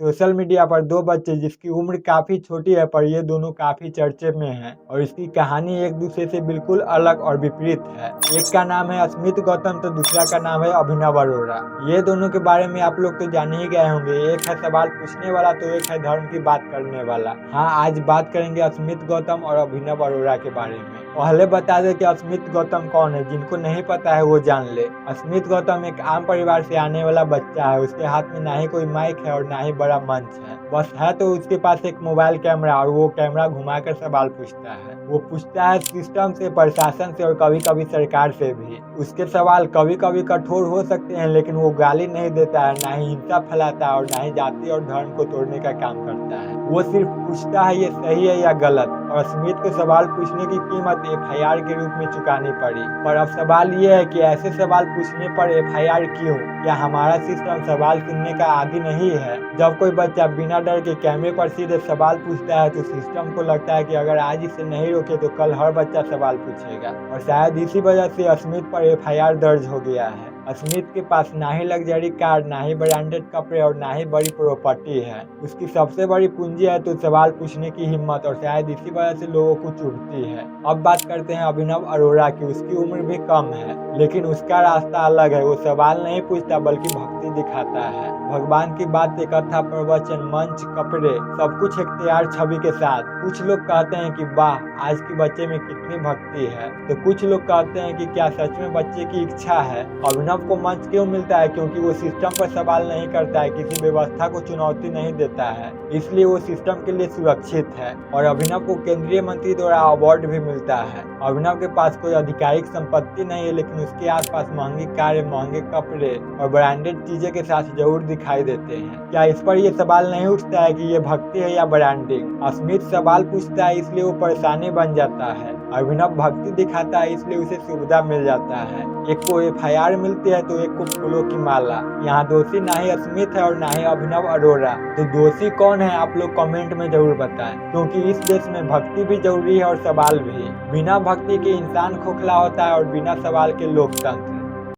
Social media पर दो बच्चे जिसकी उम्र काफी छोटी है पर ये दोनों काफी चर्चे में हैं और इसकी कहानी एक दूसरे से बिल्कुल अलग और विपरीत है। एक का नाम है अस्मित गौतम तो दूसरा का नाम है अभिनव अरोड़ा। ये दोनों के बारे में आप लोग तो जान ही गए होंगे, एक है सवाल पूछने वाला तो एक है धर्म की बात करने वाला। हाँ, आज बात करेंगे अस्मित गौतम और अभिनव अरोड़ा के बारे में। पहले बता दें कि अस्मित गौतम कौन है, जिनको नहीं पता है वो जान ले। अस्मित गौतम एक आम परिवार से आने वाला बच्चा है। उसके हाथ में ना ही कोई माइक है और ना ही बड़ा मंच है, बस है तो उसके पास एक मोबाइल कैमरा और वो कैमरा घुमाकर सवाल पूछता है। वो पूछता है सिस्टम से, प्रशासन से और कभी कभी सरकार से भी। उसके सवाल कभी कभी कठोर हो सकते हैं लेकिन वो गाली नहीं देता है, ना ही हिंसा फैलाता है और ना ही जाति और धर्म को तोड़ने का काम करता है। वो सिर्फ पूछता है ये सही है या गलत। और अस्मित को सवाल पूछने की कीमत FIR के रूप में चुकानी पड़ी। पर अब सवाल ये है कि ऐसे सवाल पूछने पर FIR क्यों? क्या हमारा सिस्टम सवाल सुनने का आदी नहीं है? जब कोई बच्चा बिना डर के कैमरे पर सीधे सवाल पूछता है तो सिस्टम को लगता है कि अगर आज इसे नहीं रोके तो कल हर बच्चा सवाल पूछेगा और शायद इसी वजह से अस्मित पर FIR दर्ज हो गया है। अस्मित के पास ना ही लग्जरी कार, ना ही ब्रांडेड कपड़े और ना ही बड़ी प्रॉपर्टी है। उसकी सबसे बड़ी पूंजी है तो सवाल पूछने की हिम्मत और शायद इसी वजह से लोगों को चुभती है। अब बात करते हैं अभिनव अरोड़ा की। उसकी उम्र भी कम है लेकिन उसका रास्ता अलग है। वो सवाल नहीं पूछता बल्कि भक्ति दिखाता है। भगवान की बातें, कथा, प्रवचन, मंच, कपड़े, सब कुछ एक तैयार छवि के साथ। कुछ लोग कहते हैं कि वाह, आज के बच्चे में कितनी भक्ति है, तो कुछ लोग कहते हैं कि क्या सच में बच्चे की इच्छा है। अभिनव को मंच क्यों मिलता है? क्योंकि वो सिस्टम पर सवाल नहीं करता है, किसी व्यवस्था को चुनौती नहीं देता है, इसलिए वो सिस्टम के लिए सुरक्षित है। और अभिनव को केंद्रीय मंत्री द्वारा अवार्ड भी मिलता है। अभिनव के पास कोई आधिकारिक संपत्ति नहीं है लेकिन उसके आसपास महंगी कारें, महंगे कपड़े और ब्रांडेड चीजें के साथ जरूर दिखाई देते हैं। क्या इस पर ये सवाल नहीं उठता है कि ये भक्ति है या ब्रांडिंग? अस्मित सवाल पूछता है इसलिए वो परेशानी बन जाता है। अभिनव भक्ति दिखाता है इसलिए उसे सुविधा मिल जाता है। एक को FIR मिलती है तो एक को फूलों की माला। यहाँ दोषी ना ही अस्मित है और ना ही अभिनव अरोड़ा। तो दोषी कौन है आप लोग कमेंट में जरूर बताएं, क्योंकि इस देश में भक्ति भी जरूरी है और सवाल भी। बिना भक्ति के इंसान खोखला होता है और बिना सवाल के लोकतंत्र।